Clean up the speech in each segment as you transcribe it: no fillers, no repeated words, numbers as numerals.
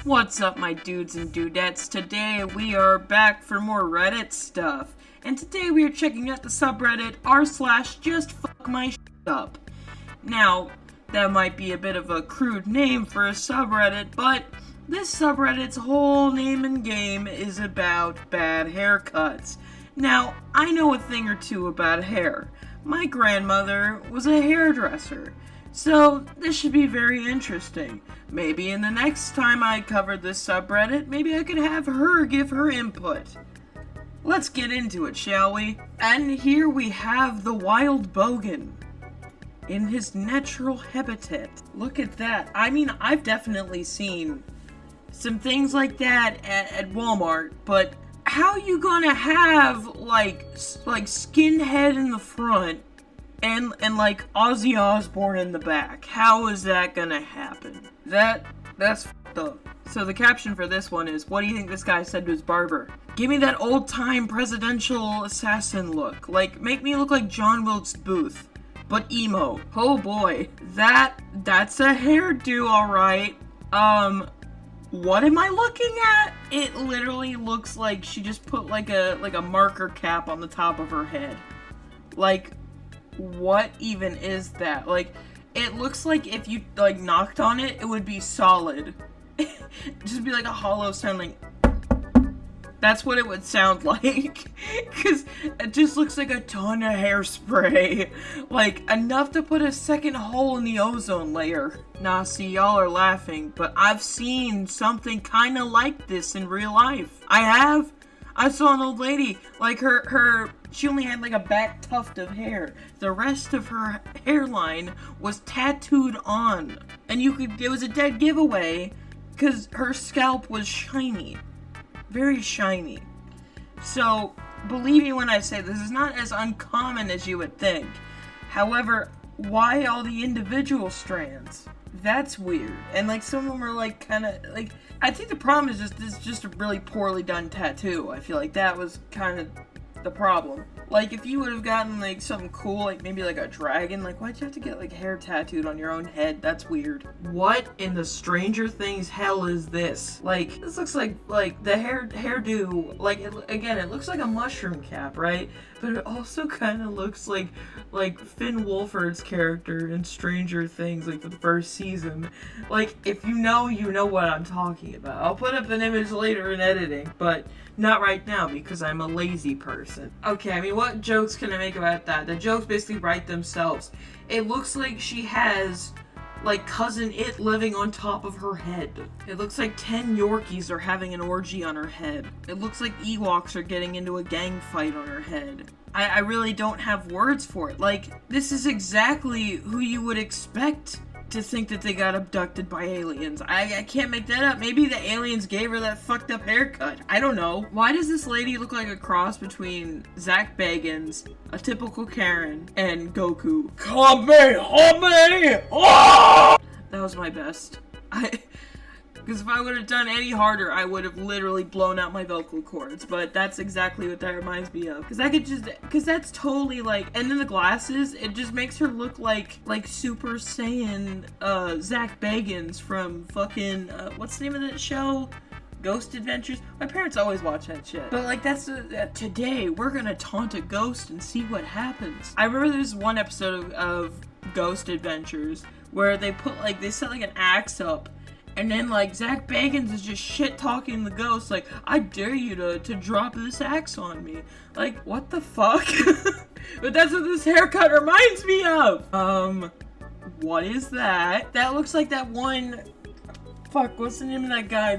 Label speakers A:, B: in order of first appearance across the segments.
A: What's up, my dudes and dudettes? Today we are back for more Reddit stuff. And today we are checking out the subreddit r/justfunkmyshizup. Now, that might be a bit of a crude name for a subreddit, but this subreddit's whole name and game is about bad haircuts. Now, I know a thing or two about hair. My grandmother was a hairdresser. So, this should be very interesting. Maybe in the next time I cover this subreddit, maybe I could have her give her input. Let's get into it, shall we? And here we have the wild bogan in his natural habitat. Look at that. I mean, I've definitely seen some things like that at Walmart, but how you gonna have, like skinhead in the front and like Ozzy Osbourne in the back? How is that gonna happen? That's f***ed up. So the caption for this one is, what do you think this guy said to his barber? Give me that old-time presidential assassin look. Like, make me look like John Wilkes Booth, but emo. Oh boy. That's a hairdo, alright. What am I looking at? It literally looks like she just put like a marker cap on the top of her head. Like, what even is that? Like, it looks like if you like knocked on it, it would be solid. Just be like a hollow sound, like that's what it would sound like. Cause it just looks like a ton of hairspray. Like enough to put a second hole in the ozone layer. Nah, see, y'all are laughing, but I've seen something kinda like this in real life. I saw an old lady, like she only had like a back tuft of hair. The rest of her hairline was tattooed on. And it was a dead giveaway, because her scalp was shiny. Very shiny. So, believe me when I say this is not as uncommon as you would think. However, why all the individual strands? That's weird. And like some of them are like kind of like, I think the problem is just a really poorly done tattoo. I feel like that was kind of the problem. Like if you would have gotten like something cool, like maybe like a dragon, like why'd you have to get like hair tattooed on your own head? That's weird. What in the Stranger Things hell is this? Like this looks like the hairdo, like it looks like a mushroom cap, right? But it also kind of looks like Finn Wolfhard's character in Stranger Things, like the first season. Like, if you know what I'm talking about. I'll put up an image later in editing, but not right now because I'm a lazy person. Okay, I mean, what jokes can I make about that? The jokes basically write themselves. It looks like she has like Cousin It living on top of her head. It looks like 10 Yorkies are having an orgy on her head. It looks like Ewoks are getting into a gang fight on her head. I really don't have words for it. Like, this is exactly who you would expect to think that they got abducted by aliens. I can't make that up. Maybe the aliens gave her that fucked up haircut. I don't know. Why does this lady look like a cross between Zach Bagans, a typical Karen, and Goku? Kamehameha! Oh! That was my best. Because if I would have done any harder, I would have literally blown out my vocal cords. But that's exactly what that reminds me of. Because that's totally like, and then the glasses, it just makes her look like Super Saiyan Zach Bagans from fucking, what's the name of that show? Ghost Adventures? My parents always watch that shit. But like today, we're gonna taunt a ghost and see what happens. I remember there's one episode of Ghost Adventures where they set like an axe up. And then, like, Zach Bagans is just shit-talking the ghost, like, I dare you to drop this axe on me. Like, what the fuck? But that's what this haircut reminds me of! What is that? That looks like that one... Fuck, what's the name of that guy?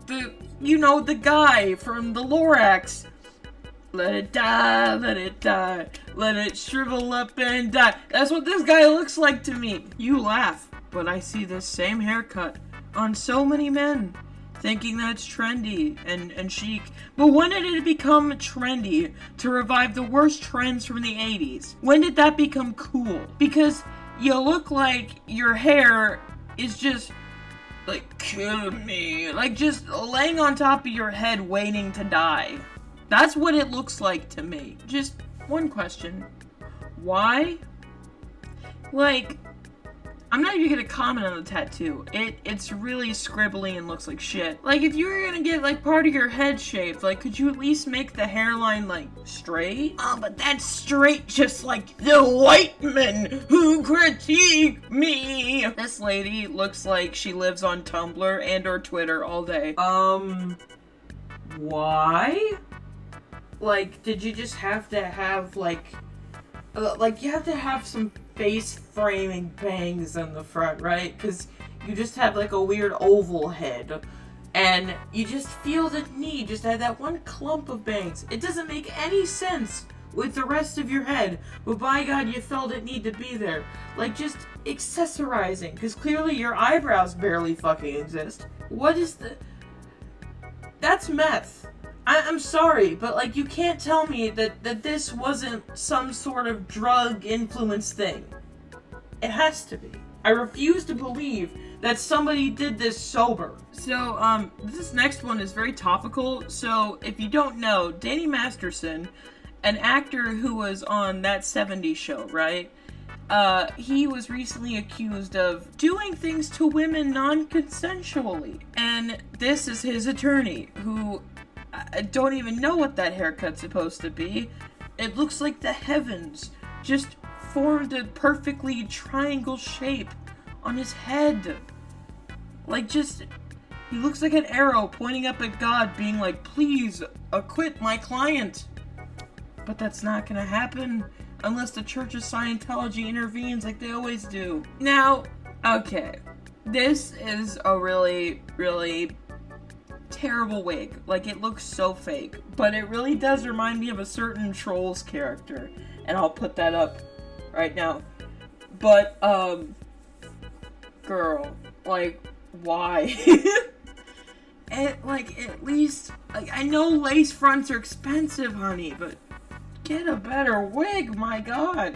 A: The guy from the Lorax. Let it die, let it shrivel up and die. That's what this guy looks like to me. You laugh. But I see this same haircut on so many men, thinking that's trendy and chic. But when did it become trendy to revive the worst trends from the 80s? When did that become cool? Because you look like your hair is just, like, kill me. Like, just laying on top of your head waiting to die. That's what it looks like to me. Just one question. Why? Like... I'm not even gonna comment on the tattoo. It's really scribbly and looks like shit. Like, if you were gonna get, like, part of your head shaved, like, could you at least make the hairline, like, straight? Oh, but that's straight just like the white men who critique me. This lady looks like she lives on Tumblr and or Twitter all day. Why? Like, did you just have to have, like, you have to have some face framing bangs in the front, right? Because you just have, like, a weird oval head. And you just feel the need just to have that one clump of bangs. It doesn't make any sense with the rest of your head. But by God, you felt it need to be there. Like, just accessorizing. Because clearly your eyebrows barely fucking exist. What is the... That's meth. I'm sorry, but, like, you can't tell me that this wasn't some sort of drug-influenced thing. It has to be. I refuse to believe that somebody did this sober. So, this next one is very topical. So, if you don't know, Danny Masterson, an actor who was on That 70s Show, right? He was recently accused of doing things to women non-consensually. And this is his attorney, who... I don't even know what that haircut's supposed to be. It looks like the heavens just formed a perfectly triangle shape on his head. Like, just... He looks like an arrow pointing up at God, being like, please, acquit my client. But that's not gonna happen unless the Church of Scientology intervenes like they always do. Now, okay. This is a really, really... terrible wig. Like, it looks so fake, but it really does remind me of a certain Trolls character, and I'll put that up right now. But girl, like, why? And, like, at least, like, I know lace fronts are expensive, honey, but get a better wig, my God.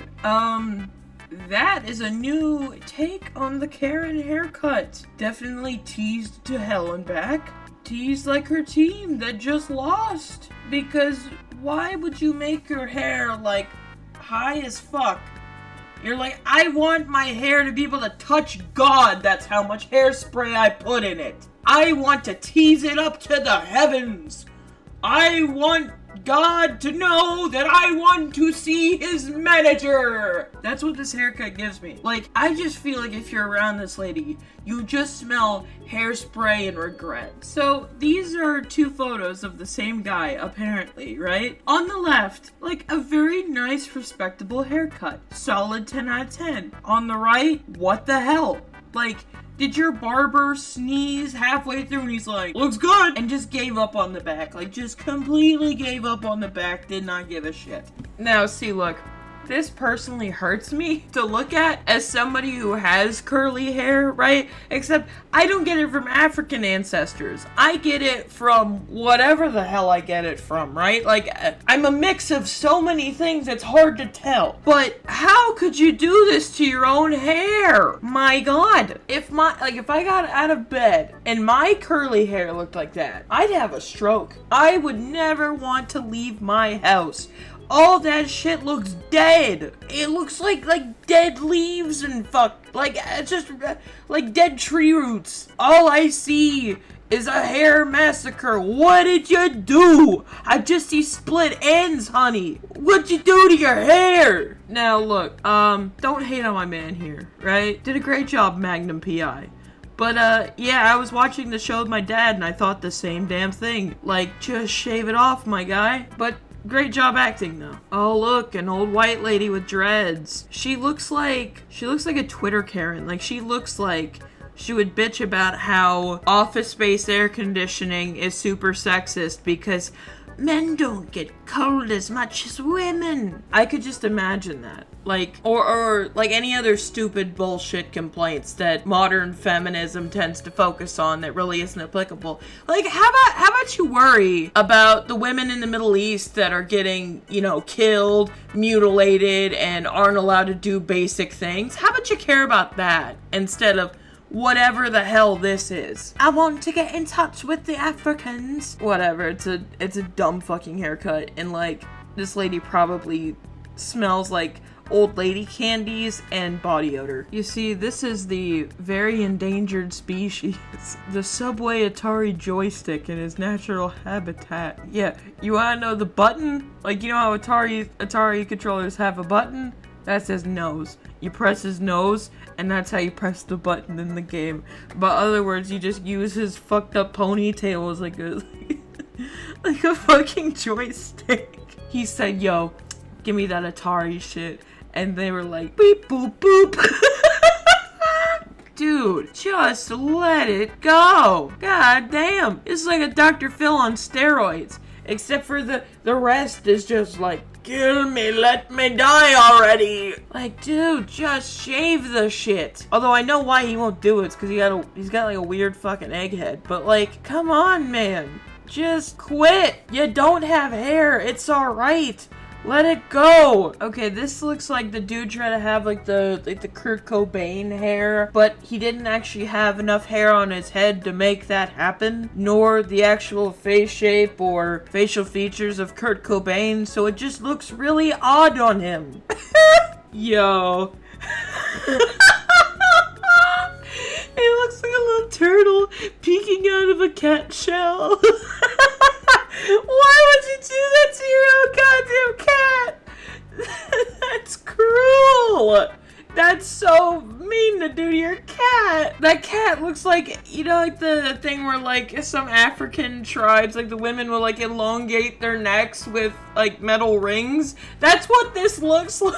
A: That is a new take on the Karen haircut. Definitely teased to hell and back. Teased like her team that just lost. Because why would you make your hair, like, high as fuck? You're like, I want my hair to be able to touch God. That's how much hairspray I put in it. I want to tease it up to the heavens. I want God to know that I want to see his manager. That's what this haircut gives me. Like, I just feel like if you're around this lady, you just smell hairspray and regret. So, these are two photos of the same guy, apparently, right? On the left, like, a very nice, respectable haircut. Solid 10 out of 10. On the right, what the hell? Like, did your barber sneeze halfway through and he's like, looks good, and just gave up on the back? Like, just completely gave up on the back, did not give a shit. Now, see, look, this personally hurts me to look at as somebody who has curly hair, right? Except I don't get it from African ancestors. I get it from whatever the hell I get it from, right? Like, I'm a mix of so many things, it's hard to tell. But how could you do this to your own hair? My God. If I got out of bed and my curly hair looked like that, I'd have a stroke. I would never want to leave my house. All that shit looks dead. It looks like dead leaves and just like dead tree roots. All I see is a hair massacre. What did you do? I just see split ends, honey. What'd you do to your hair? Now look, don't hate on my man here, right? Did a great job, Magnum PI. But, yeah, I was watching the show with my dad and I thought the same damn thing. Like, just shave it off, my guy. But great job acting, though. Oh, look, an old white lady with dreads. She looks like a Twitter Karen. Like, she looks like she would bitch about how Office Space air conditioning is super sexist because men don't get cold as much as women. I could just imagine that. Like, or like any other stupid bullshit complaints that modern feminism tends to focus on that really isn't applicable. Like, how about you worry about the women in the Middle East that are getting, killed, mutilated, and aren't allowed to do basic things? How about you care about that instead of whatever the hell this is? I want to get in touch with the Africans. Whatever, it's a dumb fucking haircut, and like, this lady probably smells like old lady candies, and body odor. You see, this is the very endangered species. The Subway Atari joystick in his natural habitat. Yeah, you wanna know the button? Like, you know how Atari controllers have a button? That's his nose. You press his nose, and that's how you press the button in the game. But other words, you just use his fucked up ponytail as like a like a fucking joystick. He said, yo, give me that Atari shit. And they were like, beep boop boop. Dude, just let it go. God damn. It's like a Dr. Phil on steroids. Except for the rest is just like, kill me, let me die already. Like, dude, just shave the shit. Although I know why he won't do it. It's because he's got like a weird fucking egghead. But like, come on, man. Just quit. You don't have hair. It's alright. Let it go. Okay, this looks like the dude tried to have like the Kurt Cobain hair, but he didn't actually have enough hair on his head to make that happen, nor the actual face shape or facial features of Kurt Cobain, so it just looks really odd on him. Yo. It looks like a little turtle peeking out of a cat shell. Why would you do that to your own goddamn cat? That's cruel. That's so mean to do to your cat. That cat looks like, you know, like the thing where like some African tribes, like the women will like elongate their necks with like metal rings. That's what this looks like.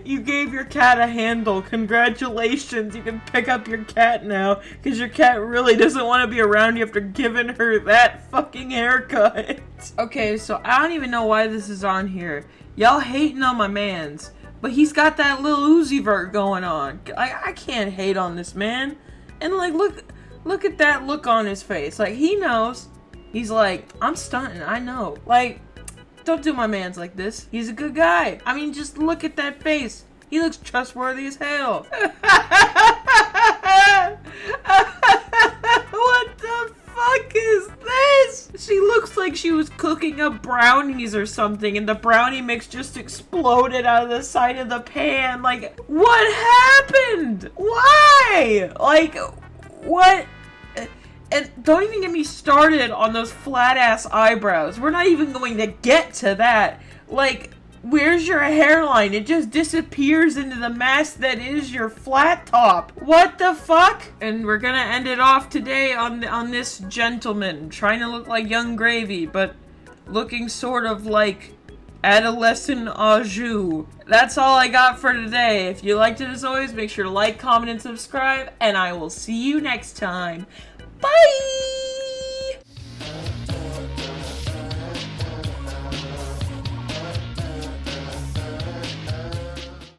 A: You gave your cat a handle. Congratulations. You can pick up your cat now because your cat really doesn't want to be around you after giving her that fucking haircut. Okay, so I don't even know why this is on here. Y'all hating on my mans, but he's got that little Uzi vert going on. I can't hate on this man. And like, look at that look on his face. Like, he knows. He's like, I'm stunting. I know. Like, don't do my mans like this. He's a good guy. I mean, just look at that face. He looks trustworthy as hell. What the fuck is this? She looks like she was cooking up brownies or something, and the brownie mix just exploded out of the side of the pan. Like, what happened? Why? Like, what? And don't even get me started on those flat-ass eyebrows. We're not even going to get to that. Like, where's your hairline? It just disappears into the mass that is your flat top. What the fuck? And we're gonna end it off today on this gentleman trying to look like Young Gravy, but looking sort of like adolescent au jus. That's all I got for today. If you liked it, as always, make sure to like, comment, and subscribe, and I will see you next time. Bye!